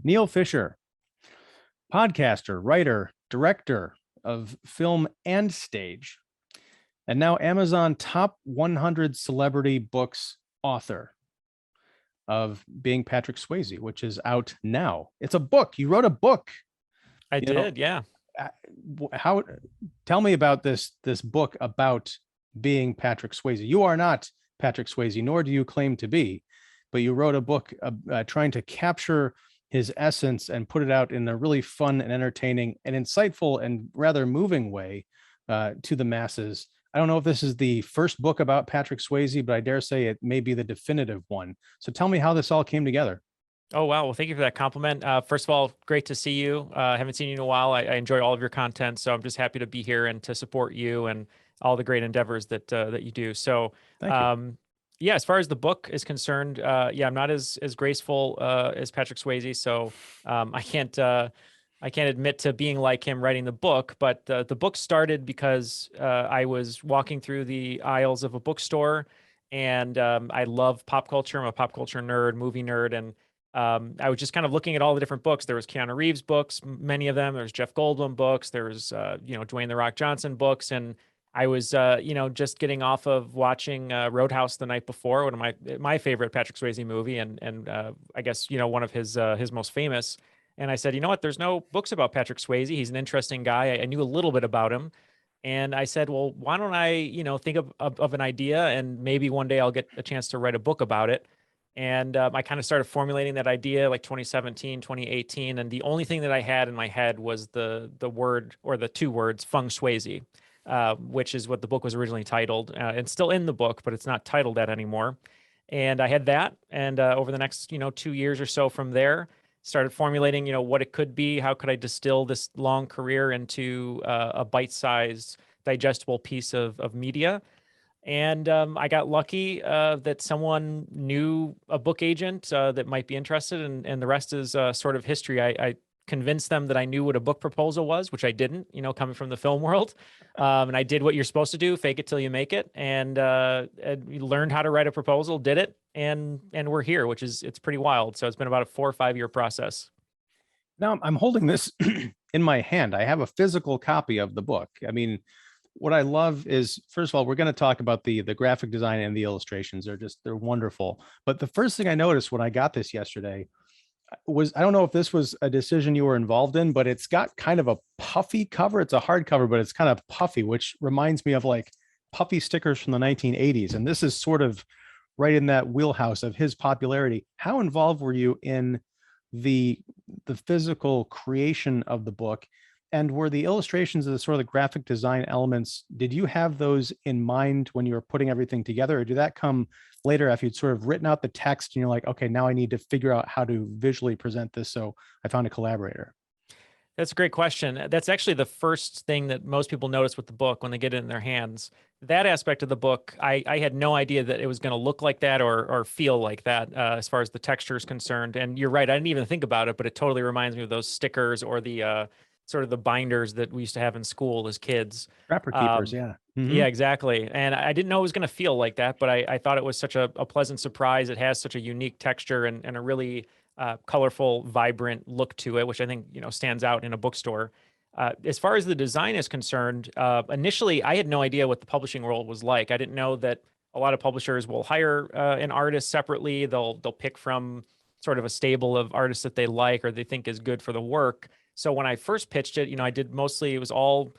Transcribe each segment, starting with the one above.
Neal Fischer, podcaster, writer, director of film and stage, and now Amazon top 100 celebrity books author of Being Patrick Swayze, which is out now. It's a book. You wrote a book. I You know, did, yeah. how? Tell me about this book about being Patrick Swayze. You are not Patrick Swayze, nor do you claim to be, but you wrote a book trying to capture his essence and put it out in a really fun and entertaining and insightful and rather moving way to the masses. I don't know if this is the first book about Patrick Swayze, but I dare say it may be the definitive one. So tell me how this all came together. Oh, wow. Well, thank you for that compliment. First of all, great to see you. I haven't seen you in a while. I enjoy all of your content, so I'm just happy to be here and to support you and all the great endeavors that you do. So, Thank you. yeah, as far as the book is concerned, yeah, I'm not as graceful as Patrick Swayze, so I can't admit to being like him writing the book. But the book started because I was walking through the aisles of a bookstore, and I love pop culture. I'm a pop culture nerd, movie nerd, and I was just kind of looking at all the different books. There was Keanu Reeves books, many of them. There's Jeff Goldblum books. There's Dwayne the Rock Johnson books, and I was just getting off of watching Roadhouse the night before, one of my favorite Patrick Swayze movie, and I guess one of his most famous. And I said, you know what? There's no books about Patrick Swayze. He's an interesting guy. I knew a little bit about him. And I said, well, why don't I, think of an idea, and maybe one day I'll get a chance to write a book about it. And I kind of started formulating that idea like 2017, 2018. And the only thing that I had in my head was the word, or the two words, feng Swayze, which is what the book was originally titled. It's still in the book, but it's not titled that anymore. And I had that. And over the next, 2 years or so from there, started formulating, what it could be. How could I distill this long career into a bite-sized, digestible piece of media? And I got lucky that someone knew a book agent that might be interested, and the rest is sort of history. I convinced them that I knew what a book proposal was, which I didn't, coming from the film world. And I did what you're supposed to do, fake it till you make it, and learned how to write a proposal, did it, and we're here, it's pretty wild. So it's been about a 4 or 5 year process. Now I'm holding this in my hand. I have a physical copy of the book. I mean, what I love is, first of all, we're going to talk about the graphic design and the illustrations. They're wonderful. But the first thing I noticed when I got this yesterday was, I don't know if this was a decision you were involved in, but it's got kind of a puffy cover. It's a hardcover, but it's kind of puffy, which reminds me of like puffy stickers from the 1980s. And this is sort of right in that wheelhouse of his popularity. How involved were you in the physical creation of the book? And were the illustrations of the sort of the graphic design elements, did you have those in mind when you were putting everything together, or did that come later after you'd sort of written out the text and you're like, okay, now I need to figure out how to visually present this, so I found a collaborator? That's a great question. That's actually the first thing that most people notice with the book when they get it in their hands. That aspect of the book, I had no idea that it was going to look like that or feel like that as far as the texture is concerned. And you're right, I didn't even think about it, but it totally reminds me of those stickers or the sort of the binders that we used to have in school as kids. Wrapper keepers, yeah. Yeah, exactly. And I didn't know it was going to feel like that, but I thought it was such a pleasant surprise. It has such a unique texture and a really colorful, vibrant look to it, which I think, stands out in a bookstore. As far as the design is concerned, initially I had no idea what the publishing world was like. I didn't know that a lot of publishers will hire an artist separately. They'll pick from sort of a stable of artists that they like or they think is good for the work. So when I first pitched it, I did mostly, it was all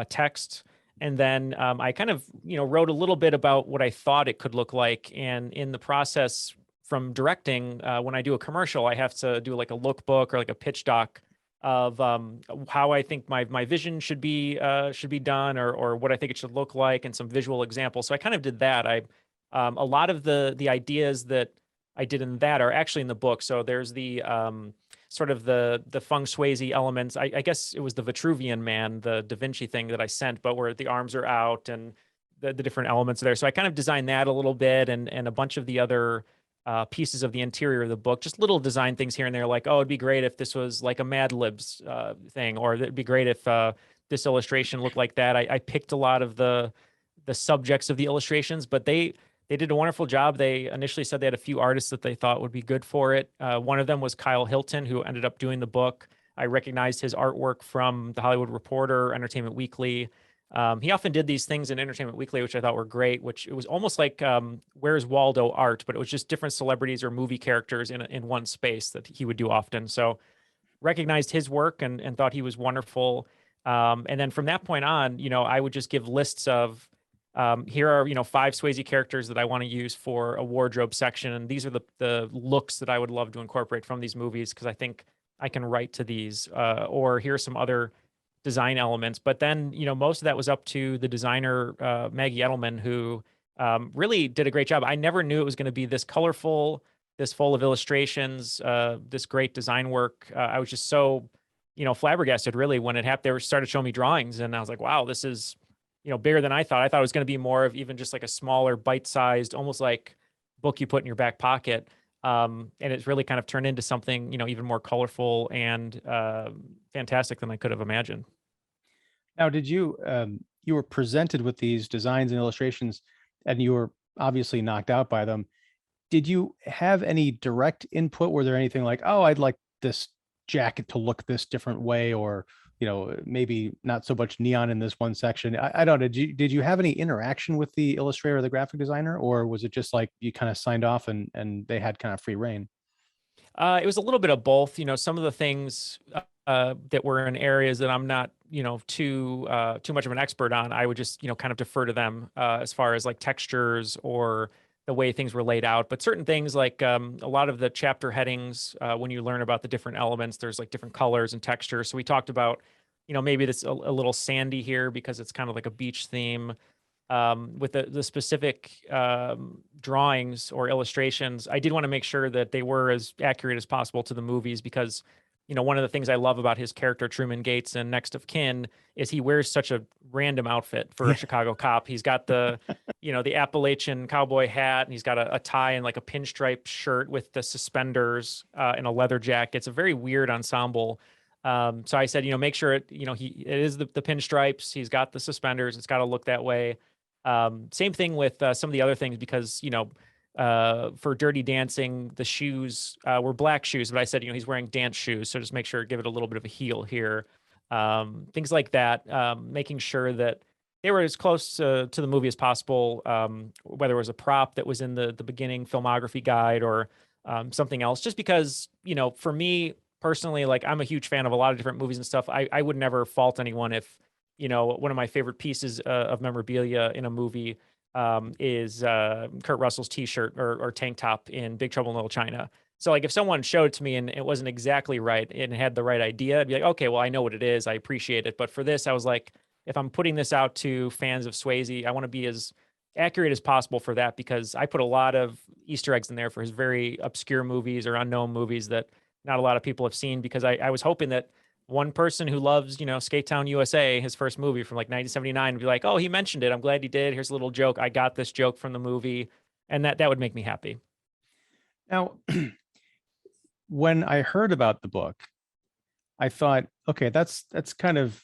text. And then I kind of, wrote a little bit about what I thought it could look like. And in the process from directing, when I do a commercial, I have to do like a lookbook or like a pitch doc of how I think my vision should be done, or what I think it should look like, and some visual examples. So I kind of did that. A lot of the ideas that I did in that are actually in the book. So there's the sort of the feng Swayze elements. I guess it was the Vitruvian Man, the Da Vinci thing that I sent, but where the arms are out and the different elements there. So I kind of designed that a little bit, and a bunch of the other pieces of the interior of the book, just little design things here and there, like, oh, it'd be great if this was like a Mad Libs thing, or it'd be great if this illustration looked like that. I picked a lot of the subjects of the illustrations, but they they did a wonderful job. They initially said they had a few artists that they thought would be good for it. One of them was Kyle Hilton, who ended up doing the book. I recognized his artwork from The Hollywood Reporter, Entertainment Weekly. He often did these things in Entertainment Weekly, which I thought were great, which it was almost like Where's Waldo art, but it was just different celebrities or movie characters in one space that he would do often. So recognized his work and thought he was wonderful. And then from that point on, I would just give lists of here are 5 Swayze characters that I want to use for a wardrobe section, and these are the looks that I would love to incorporate from these movies because I think I can write to these. Or here's some other design elements. But then most of that was up to the designer Maggie Edelman, who really did a great job. I never knew it was going to be this colorful, this full of illustrations, this great design work. I was just so flabbergasted really when it happened. They started showing me drawings, and I was like, wow, this is bigger than I thought. I thought it was going to be more of even just like a smaller, bite-sized, almost like book you put in your back pocket. And it's really kind of turned into something, even more colorful and fantastic than I could have imagined. Now, did you you were presented with these designs and illustrations, and you were obviously knocked out by them. Did you have any direct input? Were there anything like, oh, I'd like this jacket to look this different way, or maybe not so much neon in this one section? I don't know. Did you have any interaction with the illustrator or the graphic designer, or was it just like you kind of signed off and they had kind of free reign? It was a little bit of both. Some of the things that were in areas that I'm not, too much of an expert on, I would just, kind of defer to them as far as like textures or the way things were laid out. But certain things like a lot of the chapter headings, when you learn about the different elements, there's like different colors and textures. So we talked about, maybe this a little sandy here because it's kind of like a beach theme. With the specific drawings or illustrations, I did want to make sure that they were as accurate as possible to the movies because, one of the things I love about his character, Truman Gates, in Next of Kin is he wears such a random outfit for a Chicago cop. He's got the, the Appalachian cowboy hat, and he's got a tie and like a pinstripe shirt with the suspenders and a leather jacket. It's a very weird ensemble. So I said, make sure it is the pinstripes. He's got the suspenders. It's got to look that way. Same thing with some of the other things because, for Dirty Dancing, the shoes were black shoes, but I said, he's wearing dance shoes. So just make sure, give it a little bit of a heel here. Things like that, making sure that they were as close to the movie as possible, whether it was a prop that was in the beginning filmography guide or something else, just because, for me personally, like I'm a huge fan of a lot of different movies and stuff. I would never fault anyone if, one of my favorite pieces of memorabilia in a movie is Kurt Russell's t-shirt or tank top in Big Trouble in Little China. So like if someone showed it to me and it wasn't exactly right and had the right idea, I'd be like, okay, well, I know what it is. I appreciate it. But for this, I was like, if I'm putting this out to fans of Swayze, I want to be as accurate as possible for that because I put a lot of Easter eggs in there for his very obscure movies or unknown movies that not a lot of people have seen because I was hoping that one person who loves, Skate Town USA, his first movie from like 1979, would be like, oh, he mentioned it. I'm glad he did. Here's a little joke. I got this joke from the movie. And that would make me happy. Now, when I heard about the book, I thought, okay, that's kind of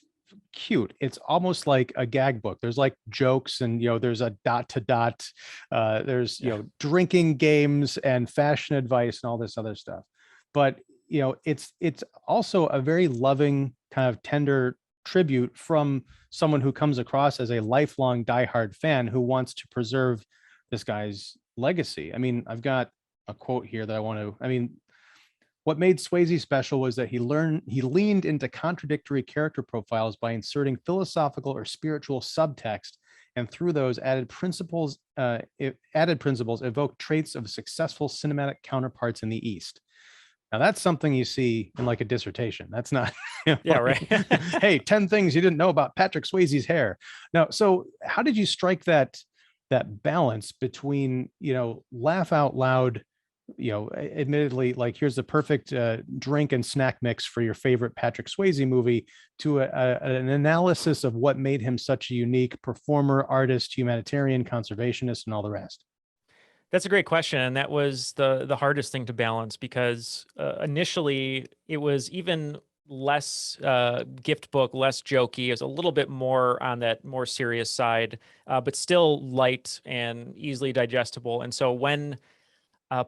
cute. It's almost like a gag book. There's like jokes and, there's a dot to dot. There's, drinking games and fashion advice and all this other stuff. But it's also a very loving kind of tender tribute from someone who comes across as a lifelong diehard fan who wants to preserve this guy's legacy. I mean, I've got a quote here that what made Swayze special was that he leaned into contradictory character profiles by inserting philosophical or spiritual subtext, and through those added principles evoked traits of successful cinematic counterparts in the East. Now that's something you see in like a dissertation. That's not, Yeah, right. Hey, 10 things you didn't know about Patrick Swayze's hair. Now, so how did you strike that balance between, laugh out loud, admittedly, like here's the perfect drink and snack mix for your favorite Patrick Swayze movie to an analysis of what made him such a unique performer, artist, humanitarian, conservationist, and all the rest? That's a great question, and that was the hardest thing to balance because initially it was even less gift book, less jokey. It was a little bit more on that more serious side, but still light and easily digestible. And so when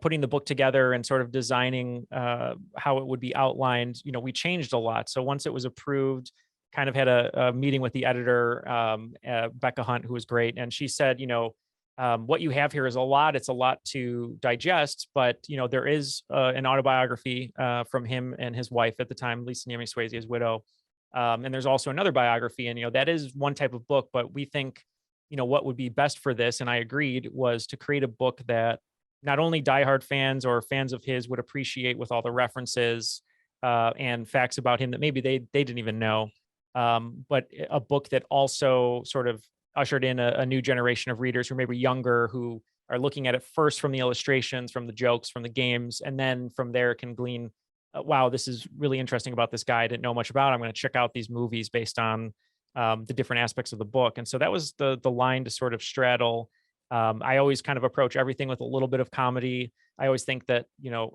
putting the book together and sort of designing how it would be outlined, we changed a lot. So once it was approved, kind of had a meeting with the editor, Becca Hunt, who was great. And she said, what you have here is a lot. It's a lot to digest, but there is an autobiography from him and his wife at the time, Lisa Niemi Swayze, his widow. And there's also another biography, and that is one type of book. But we think, what would be best for this, and I agreed, was to create a book that not only diehard fans or fans of his would appreciate with all the references and facts about him that maybe they didn't even know, but a book that also sort of ushered in a new generation of readers who may be younger, who are looking at it first from the illustrations, from the jokes, from the games, and then from there can glean, wow, this is really interesting about this guy I didn't know much about. I'm going to check out these movies based on the different aspects of the book. And so that was the line to sort of straddle. I always kind of approach everything with a little bit of comedy. I always think that,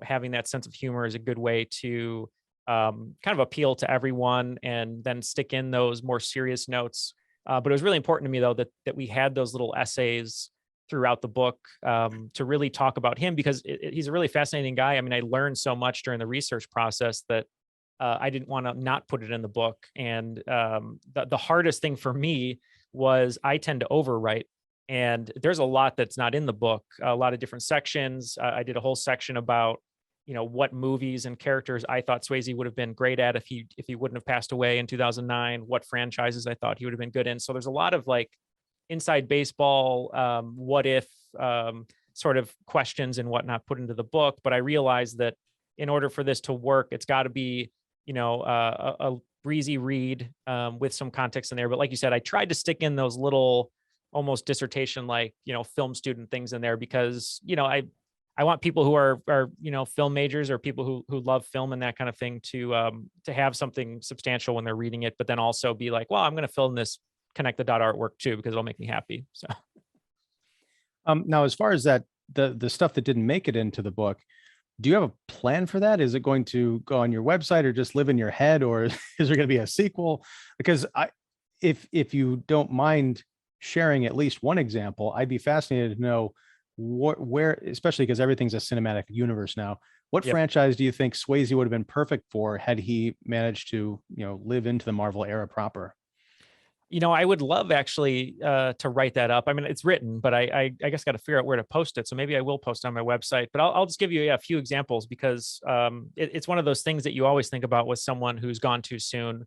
having that sense of humor is a good way to kind of appeal to everyone and then stick in those more serious notes. But it was really important to me, though, that we had those little essays throughout the book to really talk about him, because he's a really fascinating guy. I mean, I learned so much during the research process that I didn't want to not put it in the book. And the hardest thing for me was I tend to overwrite. And there's a lot that's not in the book, a lot of different sections. I did a whole section about, what movies and characters I thought Swayze would have been great at if he wouldn't have passed away in 2009, what franchises I thought he would have been good in. So there's a lot of like inside baseball, what if sort of questions and whatnot put into the book. But I realized that in order for this to work, it's got to be, a breezy read with some context in there. But like you said, I tried to stick in those little almost dissertation like film student things in there, because I want people who are film majors or people who love film and that kind of thing to have something substantial when they're reading it, but then also be like, well, I'm going to fill in this connect the dot artwork too, because it'll make me happy. So now, as far as that, the stuff that didn't make it into the book, do you have a plan for that? Is it going to go on your website or just live in your head, or is there going to be a sequel? Because if you don't mind sharing at least one example, I'd be fascinated to know where, especially because everything's a cinematic universe now. What Yep. franchise do you think Swayze would have been perfect for had he managed to, live into the Marvel era proper? I would love actually to write that up. I mean, it's written, but I guess got to figure out where to post it. So maybe I will post on my website, but I'll just give you a few examples, because it's one of those things that you always think about with someone who's gone too soon.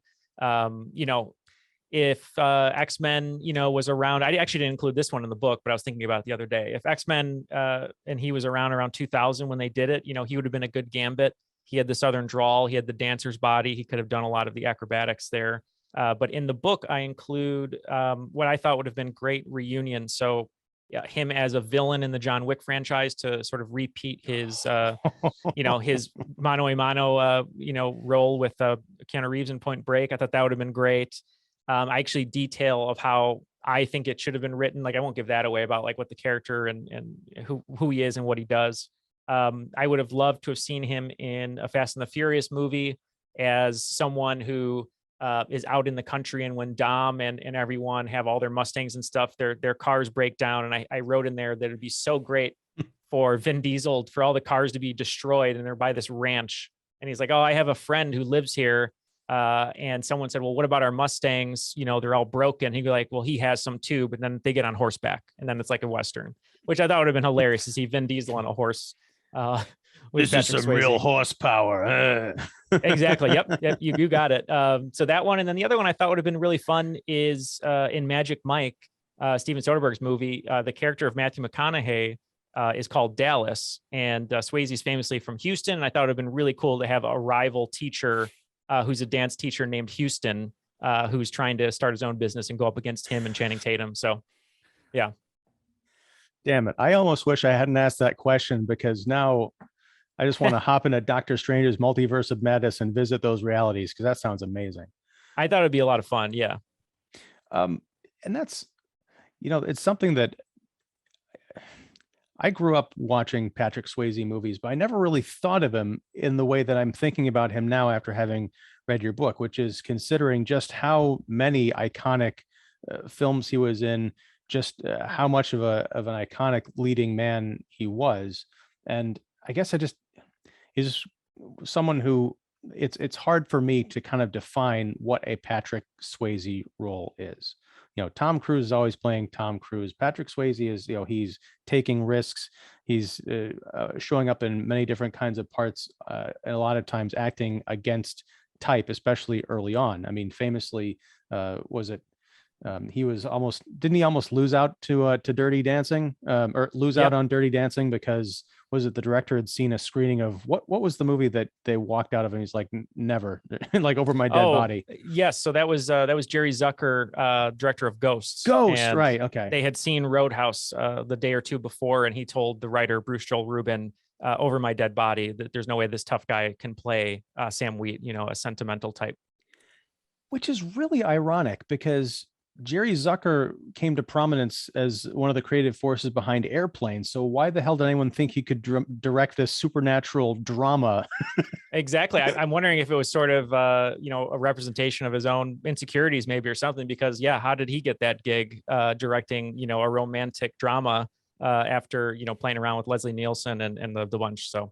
If X-Men, was around, I actually didn't include this one in the book, but I was thinking about it the other day. If X-Men and he was around 2000 when they did it, he would have been a good Gambit. He had the Southern drawl. He had the dancer's body. He could have done a lot of the acrobatics there. But in the book, I include what I thought would have been great reunion. So him as a villain in the John Wick franchise to sort of repeat his, his mano a mano, role with Keanu Reeves in Point Break. I thought that would have been great. I actually detail of how I think it should have been written. Like, I won't give that away about like what the character and who he is and what he does. I would have loved to have seen him in a Fast and the Furious movie as someone who is out in the country, and when Dom and everyone have all their Mustangs and stuff, their cars break down. And I wrote in there that it'd be so great for Vin Diesel for all the cars to be destroyed, and they're by this ranch. And he's like, oh, I have a friend who lives here. And someone said, well, what about our Mustangs? They're all broken. He'd be like, well, he has some too, but then they get on horseback, and then it's like a Western, which I thought would have been hilarious to see Vin Diesel on a horse. With This is Patrick some Swayze. real horsepower. Exactly. Yep. You got it. So that one. And then the other one I thought would have been really fun is in Magic Mike, Steven Soderbergh's movie, the character of Matthew McConaughey is called Dallas. And Swayze's famously from Houston. And I thought it would have been really cool to have a rival teacher who's a dance teacher named Houston, who's trying to start his own business and go up against him and Channing Tatum. So, yeah. Damn it. I almost wish I hadn't asked that question, because now I just want to hop into Doctor Strange's Multiverse of Madness and visit those realities, because that sounds amazing. I thought it'd be a lot of fun. Yeah. And that's, it's something that I grew up watching Patrick Swayze movies, but I never really thought of him in the way that I'm thinking about him now after having read your book, which is considering just how many iconic films he was in, just how much of an iconic leading man he was. And I guess he's someone who it's hard for me to kind of define what a Patrick Swayze role is. Tom Cruise is always playing Tom Cruise. Patrick Swayze is, he's taking risks. He's showing up in many different kinds of parts, and a lot of times acting against type, especially early on. I mean, famously, was it he was almost didn't he almost lose out to Dirty Dancing, or lose out Yep. on Dirty Dancing because was it the director had seen a screening of what was the movie that they walked out of and he's like, Never," like over my dead Oh, body. yes. So that was Jerry Zucker, director of Ghosts, Ghost, and right? Okay. they had seen Roadhouse the day or two before, and he told the writer Bruce Joel Rubin, over my dead body, that there's no way this tough guy can play Sam Wheat, a sentimental type. Which is really ironic because Jerry Zucker came to prominence as one of the creative forces behind Airplane. So why the hell did anyone think he could direct this supernatural drama? Exactly. I'm wondering if it was sort of, a representation of his own insecurities, maybe, or something. Because, yeah, how did he get that gig directing, a romantic drama after, playing around with Leslie Nielsen and the bunch? So,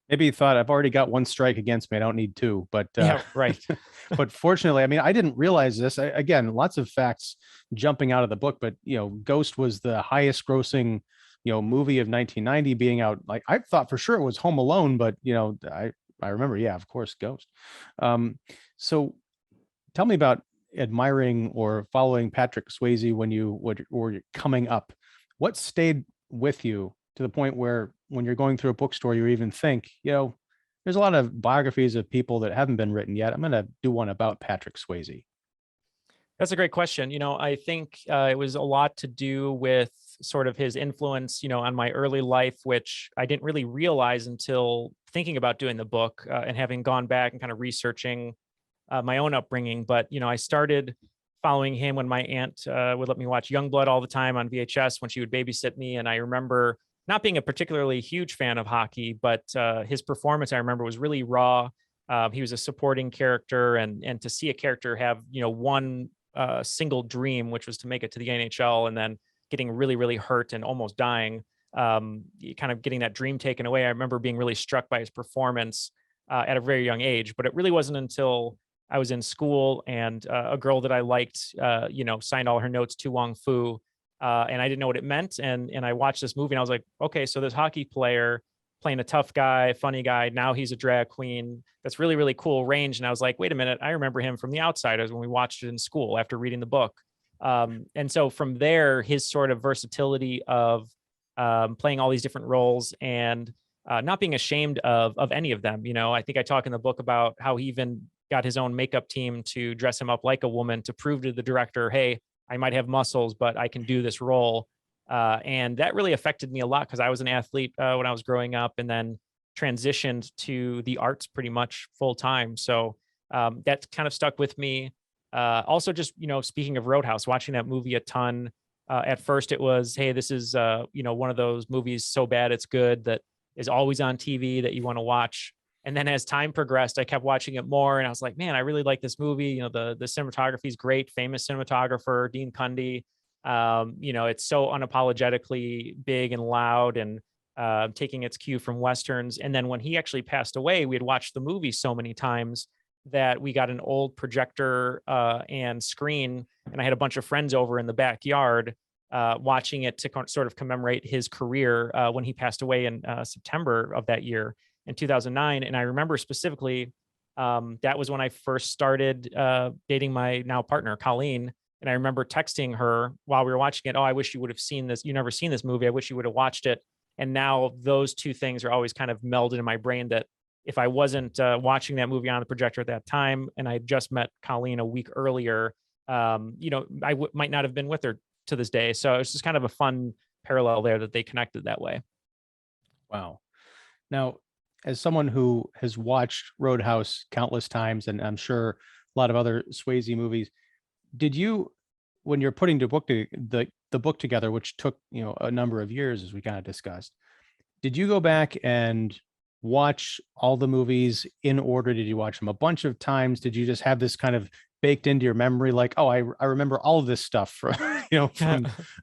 Maybe he thought, I've already got one strike against me. I don't need two. But yeah, right. but fortunately, I mean, I didn't realize this. Again, lots of facts jumping out of the book, but Ghost was the highest grossing movie of 1990, being out. Like, I thought for sure it was Home Alone, but I remember, yeah, of course, Ghost. So tell me about admiring or following Patrick Swayze when you were coming up. What stayed with you to the point where when you're going through a bookstore, you even think, there's a lot of biographies of people that haven't been written yet. I'm going to do one about Patrick Swayze. That's a great question. I think it was a lot to do with sort of his influence, on my early life, which I didn't really realize until thinking about doing the book and having gone back and kind of researching my own upbringing. But, I started following him when my aunt would let me watch Youngblood all the time on VHS when she would babysit me. And I remember not being a particularly huge fan of hockey, but his performance, I remember, was really raw. He was a supporting character, and to see a character have, one single dream, which was to make it to the NHL, and then getting really, really hurt and almost dying, kind of getting that dream taken away. I remember being really struck by his performance at a very young age, but it really wasn't until I was in school and a girl that I liked, signed all her notes to Wong Fu, and I didn't know what it meant. And I watched this movie and I was like, okay, so this hockey player playing a tough guy, funny guy, now he's a drag queen. That's really, really cool range. And I was like, wait a minute, I remember him from The Outsiders when we watched it in school after reading the book. And so from there, his sort of versatility of playing all these different roles and not being ashamed of any of them. I think I talk in the book about how he even got his own makeup team to dress him up like a woman to prove to the director, hey, I might have muscles, but I can do this role. And that really affected me a lot because I was an athlete when I was growing up, and then transitioned to the arts pretty much full time. So that kind of stuck with me. Also, just speaking of Roadhouse, watching that movie a ton. At first, it was, hey, this is one of those movies so bad it's good that is always on TV that you want to watch. And then as time progressed, I kept watching it more, and I was like, man, I really like this movie. The cinematography is great, famous cinematographer Dean Cundy. It's so unapologetically big and loud, and taking its cue from westerns. And then when he actually passed away, we had watched the movie so many times that we got an old projector and screen, and I had a bunch of friends over in the backyard watching it to sort of commemorate his career when he passed away in September of that year in 2009. And I remember specifically that was when I first started dating my now partner, Colleen. And I remember texting her while we were watching it, oh, I wish you would have seen this. You never seen this movie. I wish you would have watched it. And now those two things are always kind of melded in my brain, that if I wasn't watching that movie on the projector at that time, and I had just met Colleen a week earlier, might not have been with her to this day. So it's just kind of a fun parallel there that they connected that way. Wow. Now, as someone who has watched Roadhouse countless times, and I'm sure a lot of other Swayze movies, did you, when you're putting the book the book together, which took, a number of years, as we kind of discussed, did you go back and watch all the movies in order? Did you watch them a bunch of times? Did you just have this kind of baked into your memory, like, oh, I remember all of this stuff from,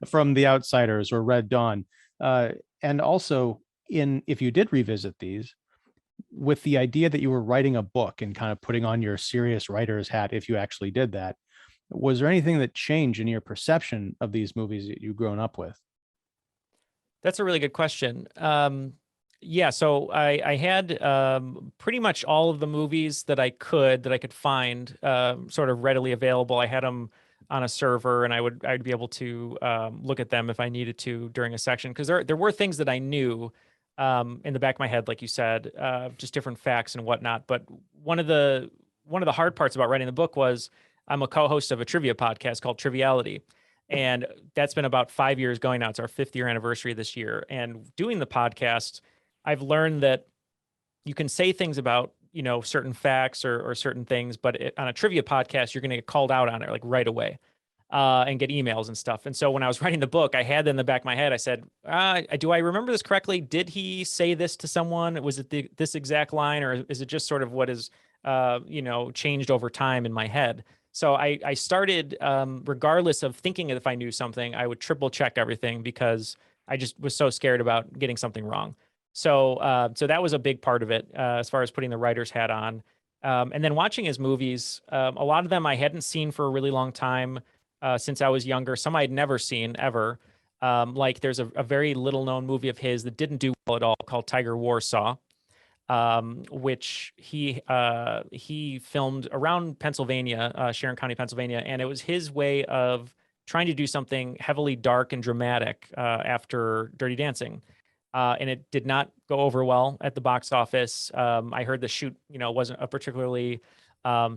from The Outsiders or Red Dawn? And also, if you did revisit these, with the idea that you were writing a book and kind of putting on your serious writer's hat, if you actually did that, was there anything that changed in your perception of these movies that you've grown up with? That's a really good question. Yeah, so I had pretty much all of the movies that I could find sort of readily available. I had them on a server, and I'd be able to look at them if I needed to during a section, because there were things that I knew in the back of my head, like you said, just different facts and whatnot. But one of the hard parts about writing the book was I'm a co-host of a trivia podcast called Triviality. And that's been about 5 years going now. It's our 5th year anniversary this year. And doing the podcast, I've learned that you can say things about, certain facts or certain things, but on a trivia podcast, you're going to get called out on it like right away and get emails and stuff. And so when I was writing the book, I had that in the back of my head. I said, do I remember this correctly? Did he say this to someone? Was it this exact line, or is it just sort of what is, changed over time in my head? So I started, regardless of thinking if I knew something, I would triple check everything, because I just was so scared about getting something wrong. So that was a big part of it, as far as putting the writer's hat on. And then watching his movies, a lot of them I hadn't seen for a really long time, since I was younger. Some I had never seen ever. Like there's a very little known movie of his that didn't do well at all, called Tiger Warsaw, which he filmed around Pennsylvania, Sharon County, Pennsylvania. And it was his way of trying to do something heavily dark and dramatic after Dirty Dancing. And it did not go over well at the box office. I heard the shoot, wasn't a particularly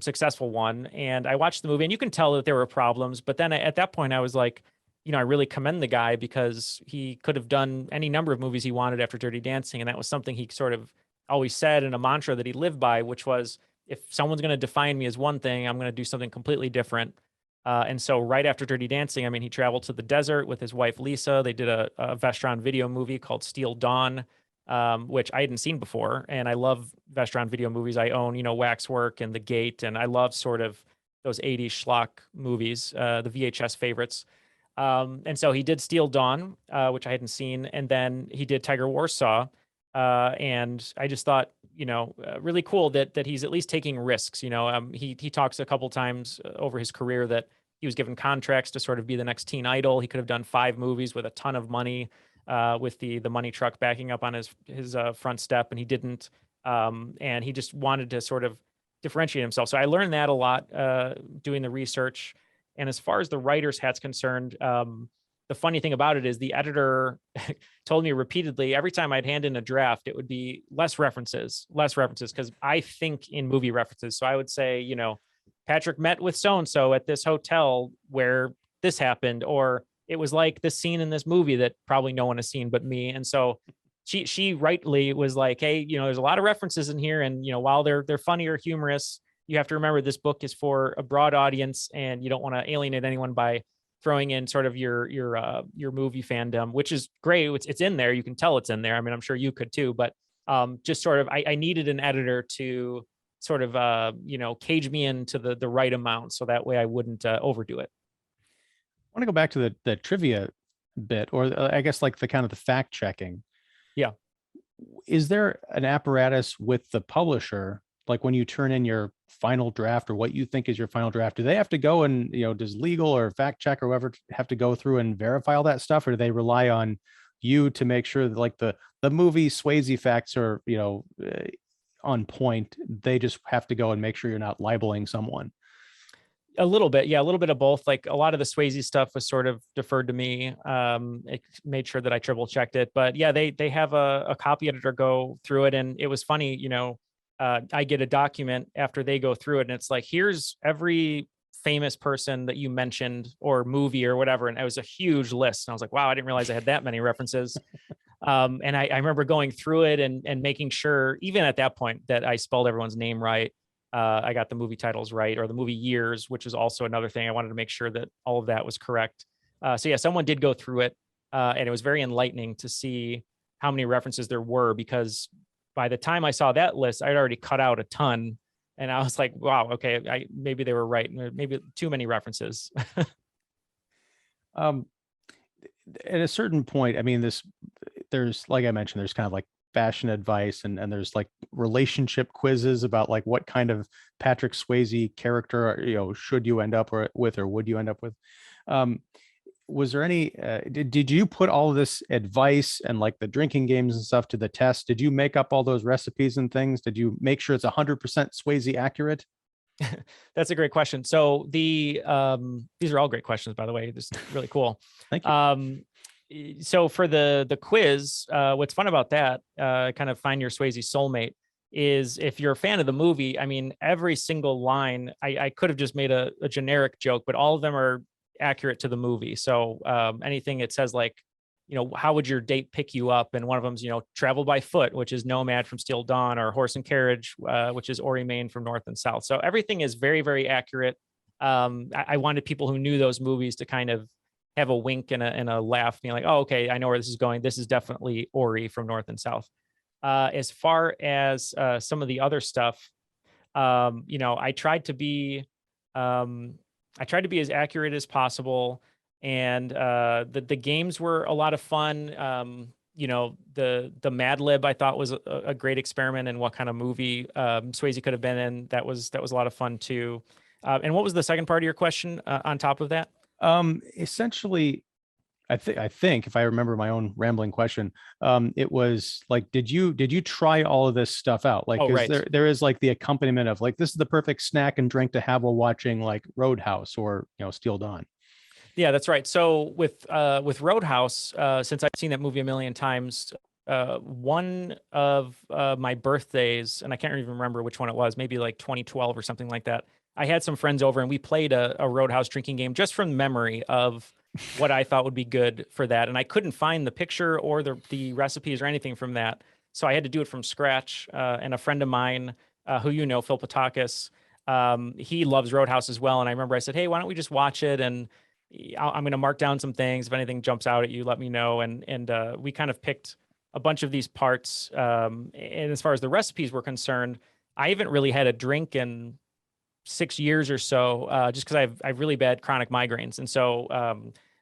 successful one. And I watched the movie, and you can tell that there were problems. But then at that point, I was like, I really commend the guy, because he could have done any number of movies he wanted after Dirty Dancing. And that was something he sort of always said, and a mantra that he lived by, which was, if someone's going to define me as one thing, I'm going to do something completely different. And so right after Dirty Dancing, he traveled to the desert with his wife, Lisa. They did a Vestron video movie called Steel Dawn, which I hadn't seen before. And I love Vestron video movies. I own, Waxwork and The Gate, and I love sort of those 80s schlock movies, the VHS favorites. And so he did Steel Dawn, which I hadn't seen. And then he did Tiger Warsaw. And I just thought, really cool that he's at least taking risks. He talks a couple times over his career that he was given contracts to sort of be the next teen idol. He could have done 5 movies with a ton of money, with the money truck backing up on his front step, and he didn't. And he just wanted to sort of differentiate himself. So I learned that a lot doing the research. And as far as the writer's hat's concerned, the funny thing about it is the editor told me repeatedly, every time I'd hand in a draft, it would be less references, because I think in movie references. So I would say, Patrick met with so-and-so at this hotel where this happened, or it was like this scene in this movie that probably no one has seen but me. And so she rightly was like, hey, there's a lot of references in here. And, while they're funny or humorous, you have to remember this book is for a broad audience, and you don't want to alienate anyone by throwing in sort of your movie fandom, which is great. It's in there. You can tell it's in there. I'm sure you could too, but just sort of, I needed an editor to sort of, cage me into the right amount, so that way I wouldn't overdo it. I want to go back to the trivia bit, or I guess like the kind of the fact checking. Yeah. Is there an apparatus with the publisher, like when you turn in your final draft or what you think is your final draft, do they have to go and, does legal or fact check or whoever have to go through and verify all that stuff? Or do they rely on you to make sure that like the movie Swayze facts are, on point? They just have to go and make sure you're not libeling someone. A little bit. Yeah. A little bit of both. Like a lot of the Swayze stuff was sort of deferred to me. It made sure that I triple checked it, but yeah, they have a copy editor go through it. And it was funny, I get a document after they go through it, and it's like, here's every famous person that you mentioned or movie or whatever. And it was a huge list. And I was like, wow, I didn't realize I had that many references. And I remember going through it and making sure, even at that point, that I spelled everyone's name right. I got the movie titles right, or the movie years, which is also another thing. I wanted to make sure that all of that was correct. So yeah, someone did go through it, and it was very enlightening to see how many references there were, because by the time I saw that list, I'd already cut out a ton. And I was like, wow, okay, maybe they were right. Maybe too many references. Um, at a certain point, I mean, there's, like I mentioned, there's kind of like fashion advice, and there's like relationship quizzes about like what kind of Patrick Swayze character, should you end up with, or would you end up with. Um, was there any, did you put all of this advice and like the drinking games and stuff to the test? Did you make up all those recipes and things? Did you make sure it's 100% Swayze accurate? That's a great question. So these are all great questions, by the way. This is really cool. Thank you. So for the quiz, what's fun about that, kind of find your Swayze soulmate, is if you're a fan of the movie, I mean, every single line, I could have just made a generic joke, but all of them are accurate to the movie. So anything it says like, how would your date pick you up? And one of them's, travel by foot, which is Nomad from Steel Dawn, or horse and carriage, which is Ori Main from North and South. So everything is very, very accurate. I wanted people who knew those movies to kind of have a wink and a laugh, being like, oh, okay, I know where this is going. This is definitely Ori from North and South. As far as some of the other stuff, I tried to be as accurate as possible. And the games were a lot of fun. The Mad Lib I thought was a great experiment in what kind of movie Swayze could have been in. That was a lot of fun too. And what was the second part of your question on top of that? Essentially, I think if I remember my own rambling question, it was like, did you try all of this stuff out? Like, Oh, right. there is like the accompaniment of like, this is the perfect snack and drink to have while watching like Roadhouse or Steel Dawn. Yeah, that's right. So with Roadhouse, since I've seen that movie a million times, one of my birthdays, and I can't even remember which one it was, maybe like 2012 or something like that. I had some friends over and we played a Roadhouse drinking game just from memory of what I thought would be good for that. And I couldn't find the picture or the recipes or anything from that. So I had to do it from scratch. And a friend of mine, who Phil Patakis, he loves Roadhouse as well. And I remember I said, hey, why don't we just watch it? And I'm going to mark down some things. If anything jumps out at you, let me know. And we kind of picked a bunch of these parts. And as far as the recipes were concerned, I haven't really had a drink in 6 years or so, just because I've really bad chronic migraines. And so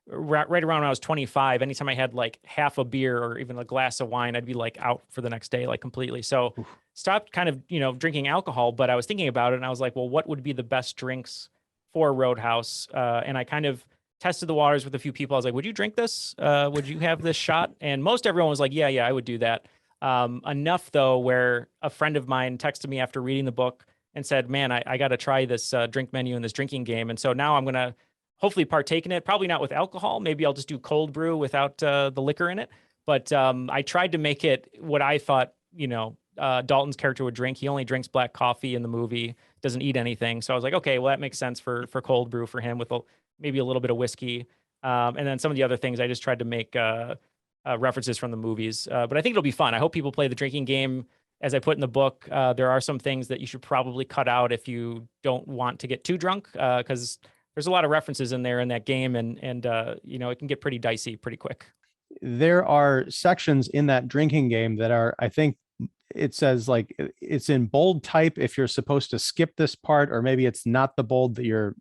right around when I was 25, anytime I had like half a beer or even a glass of wine, I'd be like out for the next day, like completely. So stopped kind of, drinking alcohol, but I was thinking about it and I was like, well, what would be the best drinks for Roadhouse? And I kind of tested the waters with a few people. I was like, would you drink this? Would you have this shot? And most everyone was like, yeah, I would do that. Enough though, where a friend of mine texted me after reading the book and said, man, I got to try this drink menu and this drinking game. And so now I'm going to hopefully partake in it. Probably not with alcohol. Maybe I'll just do cold brew without the liquor in it. But I tried to make it what I thought, Dalton's character would drink. He only drinks black coffee in the movie, doesn't eat anything. So I was like, okay, well, that makes sense for cold brew for him with maybe a little bit of whiskey. And then some of the other things I just tried to make references from the movies. But I think it'll be fun. I hope people play the drinking game. As I put in the book, there are some things that you should probably cut out if you don't want to get too drunk, because there's a lot of references in there in that game, and it can get pretty dicey pretty quick. There are sections in that drinking game that are, I think it says like it's in bold type if you're supposed to skip this part, or maybe it's not the bold that you're,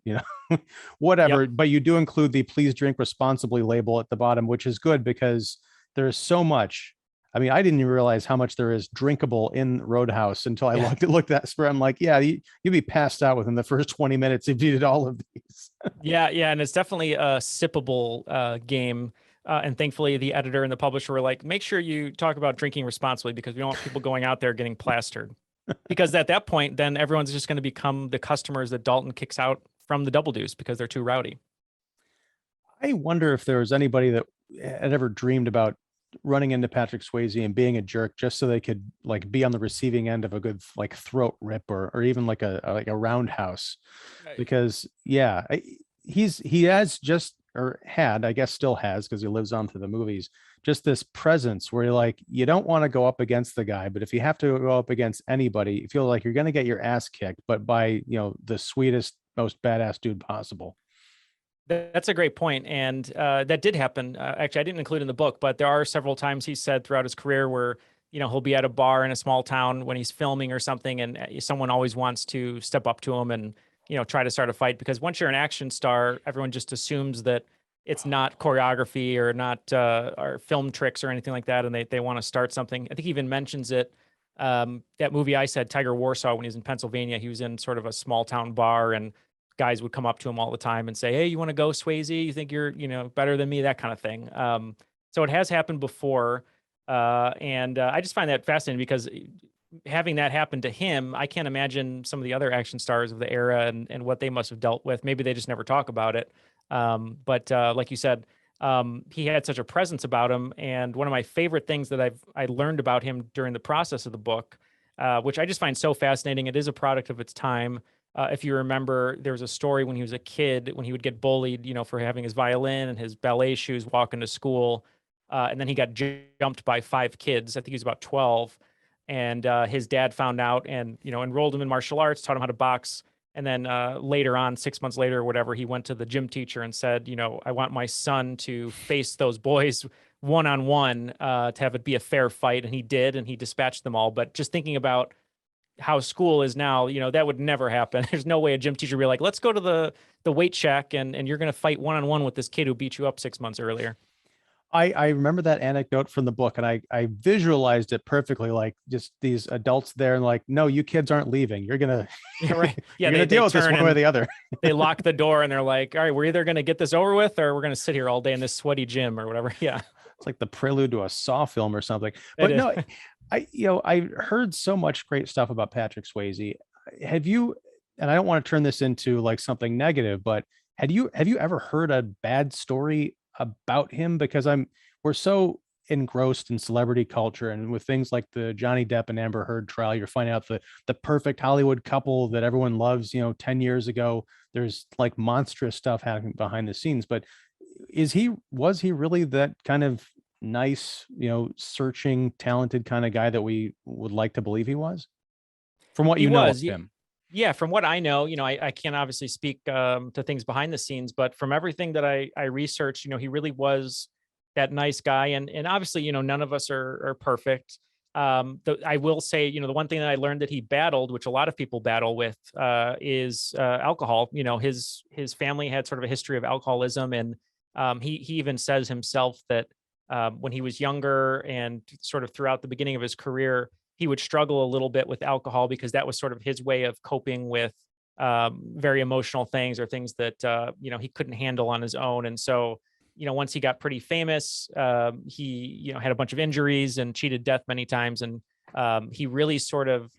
whatever. Yep. But you do include the please drink responsibly label at the bottom, which is good because there's so much. I mean, I didn't even realize how much there is drinkable in Roadhouse until I looked at that. I'm like, yeah, you'd be passed out within the first 20 minutes if you did all of these. Yeah. And it's definitely a sippable game. And thankfully, the editor and the publisher were like, make sure you talk about drinking responsibly because we don't want people going out there getting plastered. Because at that point, then everyone's just going to become the customers that Dalton kicks out from the Double Deuce because they're too rowdy. I wonder if there was anybody that had ever dreamed about running into Patrick Swayze and being a jerk just so they could like be on the receiving end of a good like throat rip or even like a roundhouse. Because he has just, or had, I guess still has, because he lives on through the movies, just this presence where you're like, you don't want to go up against the guy, but if you have to go up against anybody, you feel like you're going to get your ass kicked, but by the sweetest, most badass dude possible. That's a great point. And that did happen. Actually, I didn't include in the book, but there are several times he said throughout his career where, he'll be at a bar in a small town when he's filming or something, and someone always wants to step up to him and, try to start a fight. Because once you're an action star, everyone just assumes that it's not choreography or not or film tricks or anything like that. And they want to start something. I think he even mentions it. That movie I said, Tiger Warsaw, when he was in Pennsylvania, he was in sort of a small town bar, and guys would come up to him all the time and say, "Hey, you want to go, Swayze? You think you're, better than me?" That kind of thing. So it has happened before. And I just find that fascinating because having that happen to him, I can't imagine some of the other action stars of the era and what they must have dealt with. Maybe they just never talk about it. But like you said, he had such a presence about him. And one of my favorite things that I learned about him during the process of the book, which I just find so fascinating. It is a product of its time. If you remember, there was a story when he was a kid, when he would get bullied, for having his violin and his ballet shoes walking to school. And then he got jumped by 5 kids. I think he was about 12. And his dad found out and, enrolled him in martial arts, taught him how to box. And then later on, 6 months later or whatever, he went to the gym teacher and said, I want my son to face those boys one-on-one to have it be a fair fight. And he did, and he dispatched them all. But just thinking about how school is now, that would never happen. There's no way a gym teacher would be like, let's go to the weight shack and you're going to fight one-on-one with this kid who beat you up 6 months earlier. I remember that anecdote from the book, and I visualized it perfectly, like just these adults there and like, no, you kids aren't leaving. You're gonna Yeah, right. Yeah, you're gonna deal with this one way or the other. They lock the door and they're like, all right, we're either going to get this over with or we're going to sit here all day in this sweaty gym or whatever. Yeah. It's like the prelude to a Saw film or something. It But is. no, I heard so much great stuff about Patrick Swayze. Have you, and I don't want to turn this into like something negative, but have you ever heard a bad story about him? Because we're so engrossed in celebrity culture, and with things like the Johnny Depp and Amber Heard trial, you're finding out the perfect Hollywood couple that everyone loves, 10 years ago. There's like monstrous stuff happening behind the scenes. But was he really that kind of nice, searching, talented kind of guy that we would like to believe he was, from what He you know of was. him? Yeah, from what I know, I can't obviously speak to things behind the scenes, but from everything that I researched, he really was that nice guy. And obviously, none of us are perfect. I will say, the one thing that I learned that he battled, which a lot of people battle with, is alcohol. His family had sort of a history of alcoholism, and he even says himself that when he was younger and sort of throughout the beginning of his career, he would struggle a little bit with alcohol because that was sort of his way of coping with very emotional things or things that he couldn't handle on his own. And so, once he got pretty famous, he had a bunch of injuries and cheated death many times, and he really sort of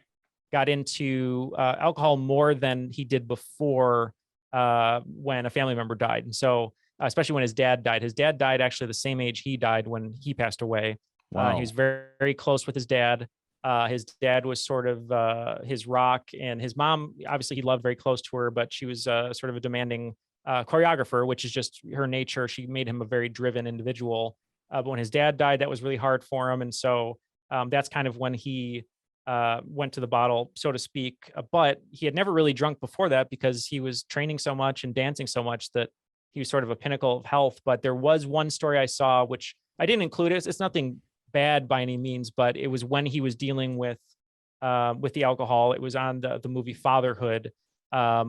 got into alcohol more than he did before when a family member died. And so, especially when his dad died. His dad died actually the same age he died when he passed away. Wow. He was very, very close with his dad. His dad was sort of his rock, and his mom, obviously he loved very close to her, but she was sort of a demanding choreographer, which is just her nature. She made him a very driven individual. But when his dad died, that was really hard for him. And so that's kind of when he went to the bottle, so to speak. But he had never really drunk before that because he was training so much and dancing so much that he was sort of a pinnacle of health. But there was one story I saw, which I didn't include. It's nothing bad by any means, but it was when he was dealing with the alcohol. It was on the movie Fatherhood.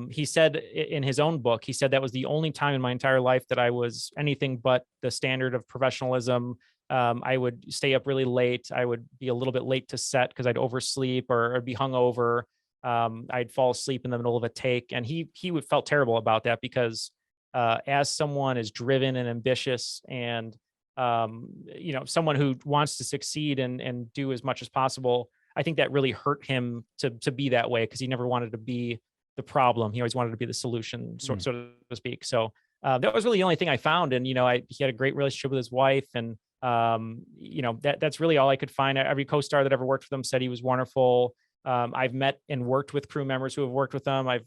He said in his own book, he said that was the only time in my entire life that I was anything but the standard of professionalism. I would stay up really late. I would be a little bit late to set because I'd oversleep or I'd be hungover. I'd fall asleep in the middle of a take, and he felt terrible about that because as someone as driven and ambitious and someone who wants to succeed and do as much as possible, I think that really hurt him to be that way because he never wanted to be the problem. He always wanted to be the solution, so to speak. So that was really the only thing I found. And, he had a great relationship with his wife. And, that's really all I could find. Every co-star that ever worked with him said he was wonderful. I've met and worked with crew members who have worked with him. I've